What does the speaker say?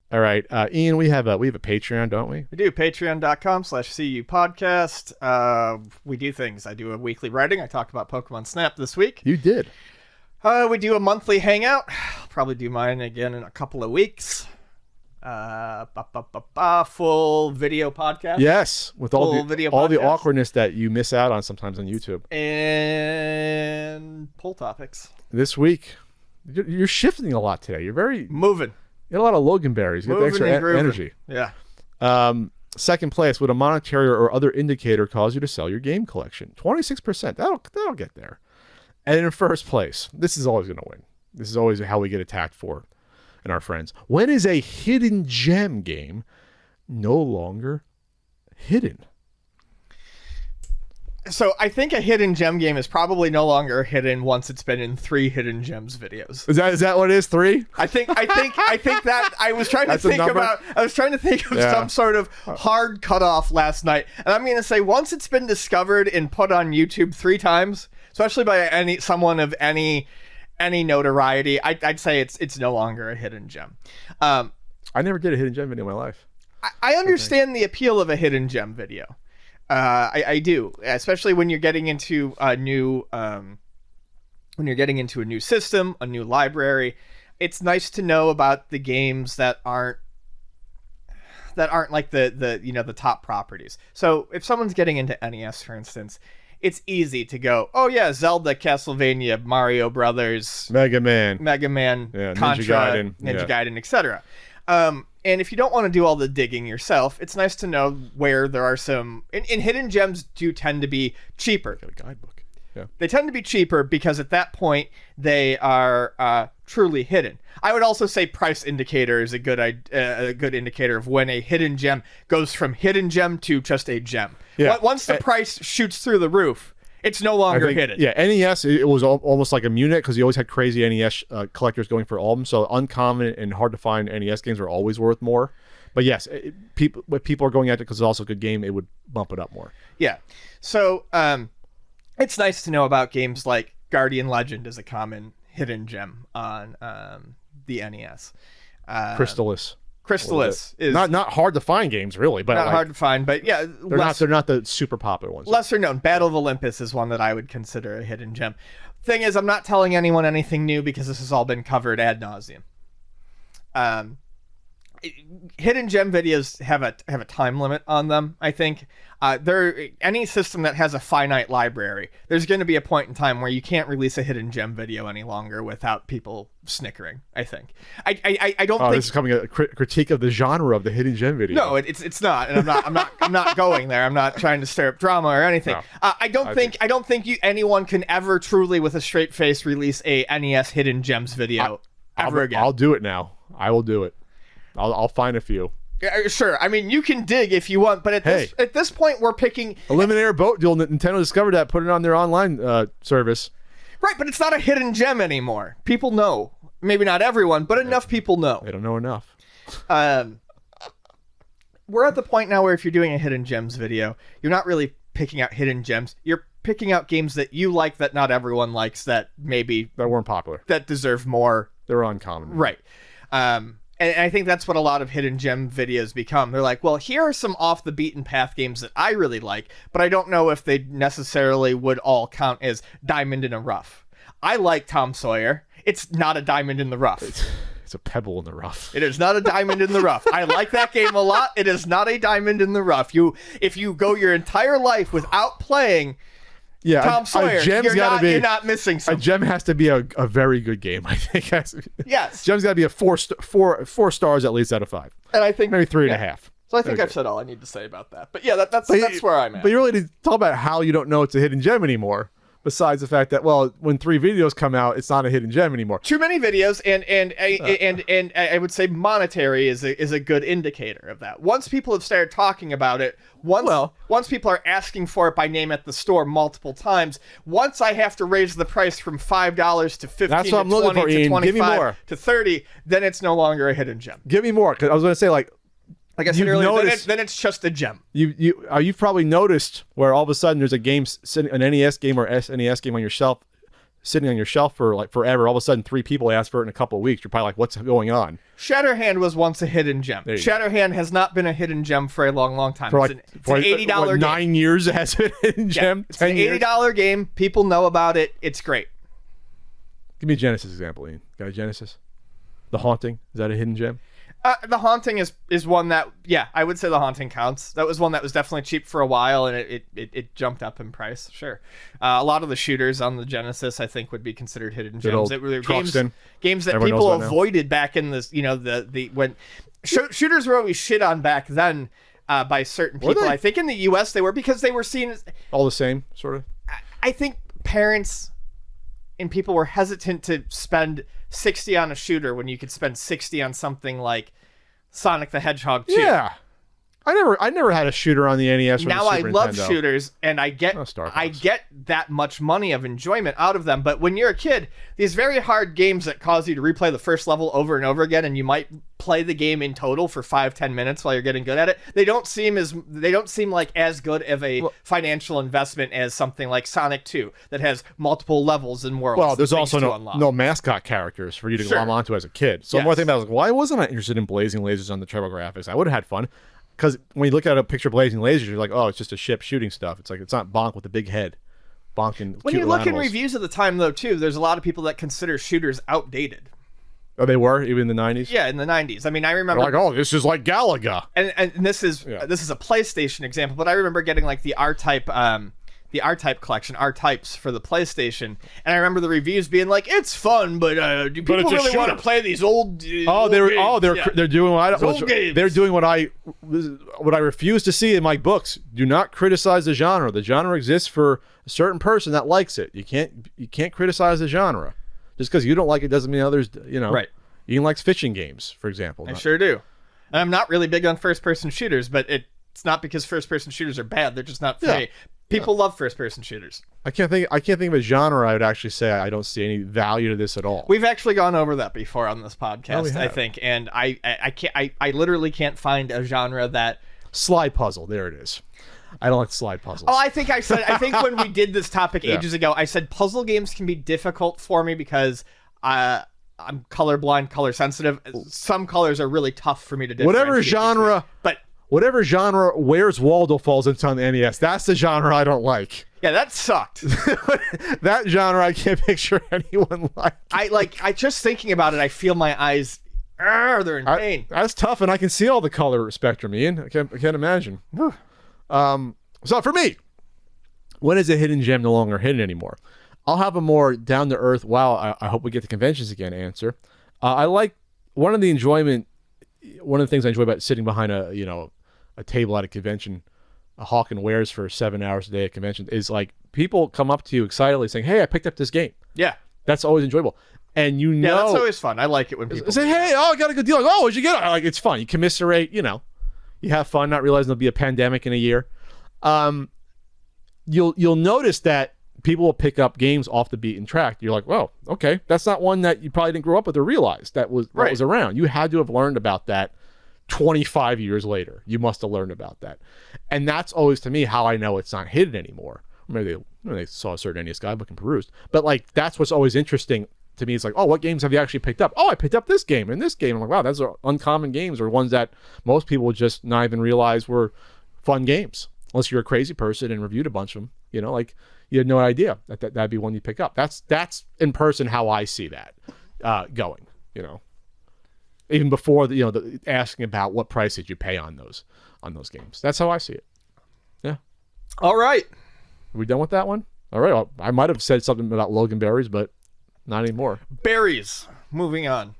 All right, Ian, we have a Patreon, don't we? We do. Patreon.com/CU podcast. We do things. I do a weekly writing. I talked about Pokemon Snap this week. You did. We do a monthly hangout. I'll probably do mine again in a couple of weeks. Full video podcast. Yes, with all the awkwardness that you miss out on sometimes on YouTube. And poll topics. This week, you're shifting a lot today. You're very moving. You got a lot of Loganberries. You got the extra energy. Yeah. Second place, would a monetary or other indicator cause you to sell your game collection? 26%. That'll get there. And in first place, this is always going to win. This is always how we get attacked for and our friends. When is a hidden gem game no longer hidden? So I think a hidden gem game is probably no longer hidden once it's been in 3 hidden gems videos. Is that what it is? 3? I think that I was trying to think of some sort of hard cutoff last night, and I'm going to say once it's been discovered and put on YouTube 3 times, especially by someone of any notoriety, I'd say it's no longer a hidden gem. I never did a hidden gem video in my life. I understand the appeal of a hidden gem video. I do, especially when you're getting into a new system, a new library. It's nice to know about the games that aren't like the top properties. So if someone's getting into NES, for instance, it's easy to go, oh yeah, Zelda, Castlevania, Mario Brothers, Mega Man, yeah, Contra, Ninja Gaiden, etc. And if you don't want to do all the digging yourself, it's nice to know where there are some... And hidden gems do tend to be cheaper. Got a guidebook. Yeah. They tend to be cheaper because at that point, they are truly hidden. I would also say price indicator is a good indicator of when a hidden gem goes from hidden gem to just a gem. Yeah. Once the price shoots through the roof, it's no longer hidden. Yeah, NES, it was almost like a Munich because you always had crazy NES collectors going for all of them. So uncommon and hard to find NES games are always worth more. But yes, people are going at it because it's also a good game. It would bump it up more. Yeah. So it's nice to know about games like Guardian Legend is a common hidden gem on the NES. Crystalis is not hard to find games, really, but not hard to find, but yeah, they're not the super popular ones. Lesser known. Battle of Olympus is one that I would consider a hidden gem. Thing is, I'm not telling anyone anything new because this has all been covered ad nauseum. Hidden gem videos have a time limit on them. I think any system that has a finite library, there's going to be a point in time where you can't release a hidden gem video any longer without people snickering. I think. I don't think this is coming a critique of the genre of the hidden gem video. No, it's not, and I'm not going there. I'm not trying to stir up drama or anything. No, I don't think anyone can ever truly, with a straight face, release a NES hidden gems video ever again. I'll do it now. I will do it. I'll find a few. Yeah, sure. I mean, you can dig if you want, but at this point, we're picking... Eliminator Boat Duel. Nintendo discovered that, put it on their online service. Right, but it's not a hidden gem anymore. People know. Maybe not everyone, but enough people know. They don't know enough. We're at the point now where if you're doing a hidden gems video, you're not really picking out hidden gems. You're picking out games that you like that not everyone likes, that maybe... That weren't popular. That deserve more... They're uncommon. Right. And I think that's what a lot of hidden gem videos become. They're like, well, here are some off the beaten path games that I really like, but I don't know if they necessarily would all count as diamond in a rough. I like Tom Sawyer. It's not a diamond in the rough. It's a pebble in the rough. It is not a diamond in the rough. I like that game a lot. It is not a diamond in the rough. If you go your entire life without playing... Yeah, Tom Sawyer, you're not missing something. A gem has to be a very good game, I think. Yes. Gem's got to be a four stars at least out of 5. And I think... Maybe 3.5. So I think I've said all I need to say about that. But yeah, that's where I'm at. But you really need to talk about how you don't know it's a hidden gem anymore. Besides the fact that, well, when 3 videos come out, it's not a hidden gem anymore. Too many videos, and I would say monetary is a good indicator of that. Once people have started talking about it, once people are asking for it by name at the store multiple times, once I have to raise the price from $5 to $15 That's what I'm to looking 20 for, to Ian. 25 to 30, then it's no longer a hidden gem. Give me more, because I was going to say, like I said earlier, then it's just a gem. You've probably noticed where all of a sudden there's a game, an NES game or SNES game on your shelf sitting on your shelf for like forever. All of a sudden, 3 people ask for it in a couple of weeks. You're probably like, what's going on? Shatterhand was once a hidden gem. Shatterhand has not been a hidden gem for a long time. For it's an $80 game. 9 years it has been a hidden gem? It's an $80 game. People know about it. It's great. Give me a Genesis example, Ian. Got a Genesis? The Haunting? Is that a hidden gem? The Haunting is one that, yeah, I would say The Haunting counts. That was one that was definitely cheap for a while, and it jumped up in price. Sure. A lot of the shooters on the Genesis, I think, would be considered hidden gems. They were games that people avoided back in this, when shooters were always shit on back then by certain people. I think in the U.S. they were, because they were seen as all the same, sort of. I think parents and people were hesitant to spend $60 on a shooter when you could spend $60 on something like Sonic the Hedgehog 2. Yeah. I never had a shooter on the NES or now the I Super love Nintendo. shooters, and I get that much money of enjoyment out of them. But when you're a kid, these very hard games that cause you to replay the first level over and over again, and you might play the game in total for 5-10 minutes while you're getting good at it, they don't seem like as good of a financial investment as something like Sonic 2 that has multiple levels and worlds. Well, there's also no mascot characters for you to glom onto as a kid. So one thing about it was, why wasn't I interested in blazing lasers on the TurboGrafx? I would have had fun. Because when you look at a picture of blazing lasers, you're like, oh, it's just a ship shooting stuff. It's like, it's not Bonk with a big head. Bonk and when you look in reviews at the time, though, too, there's a lot of people that consider shooters outdated. Oh, they were? Even in the 90s? Yeah, in the 90s. I mean, I remember... They're like, oh, this is like Galaga. And this is a PlayStation example, but I remember getting, like, the R-Type collection, R-Types for the PlayStation, and I remember the reviews being like, "It's fun, but do people really want to play these old?" They're doing what I refuse to see in my books. Do not criticize the genre. The genre exists for a certain person that likes it. You can't criticize the genre. Just because you don't like it doesn't mean others. Right. Ian likes fishing games, for example. I sure do. And I'm not really big on first-person shooters, but it's not because first-person shooters are bad. They're just not for me. People love first-person shooters. I can't think of a genre I would actually say I don't see any value to this at all. We've actually gone over that before on this podcast, I think, and I literally can't find a genre that... Slide puzzle, there it is. I don't like slide puzzles. Oh, I think when we did this topic ages ago, I said puzzle games can be difficult for me because I'm colorblind, color sensitive. Some colors are really tough for me to differentiate. Whatever genre Where's Waldo falls into on the NES, that's the genre I don't like. Yeah, that sucked. That genre I can't picture anyone like. I just thinking about it, I feel my eyes, they're in pain. That's tough, and I can see all the color spectrum, Ian. I can't imagine. So for me, when is a hidden gem no longer hidden anymore? I'll have a more down-to-earth, wow, I hope we get to conventions again answer. I like one of the things I enjoy about sitting behind a table at a convention, hawking wares for 7 hours a day at convention, is like people come up to you excitedly saying, "Hey, I picked up this game." Yeah, that's always enjoyable, and that's always fun. I like it when people say, "Hey, I got a good deal." Like, "Oh, what'd you get?" Like, it's fun. You commiserate. You have fun, not realizing there'll be a pandemic in a year. You'll notice that people will pick up games off the beaten track. You're like, "Well, okay, that's not one that you probably didn't grow up with or realize that was around." You had to have learned about that 25 years later. You must have learned about that. And that's always, to me, how I know it's not hidden anymore. Maybe they saw a certain NES guidebook and perused. But, like, that's what's always interesting to me. It's like, oh, what games have you actually picked up? Oh, I picked up this game and this game. I'm like, wow, those are uncommon games, or ones that most people would just not even realize were fun games. Unless you're a crazy person and reviewed a bunch of them. Like, you had no idea that'd be one you pick up. That's in person how I see that going, Even before the asking about what price did you pay on those games. That's how I see it. Yeah. All right. Are we done with that one? All right. Well, I might have said something about Logan berries, but not anymore. Berries. Moving on.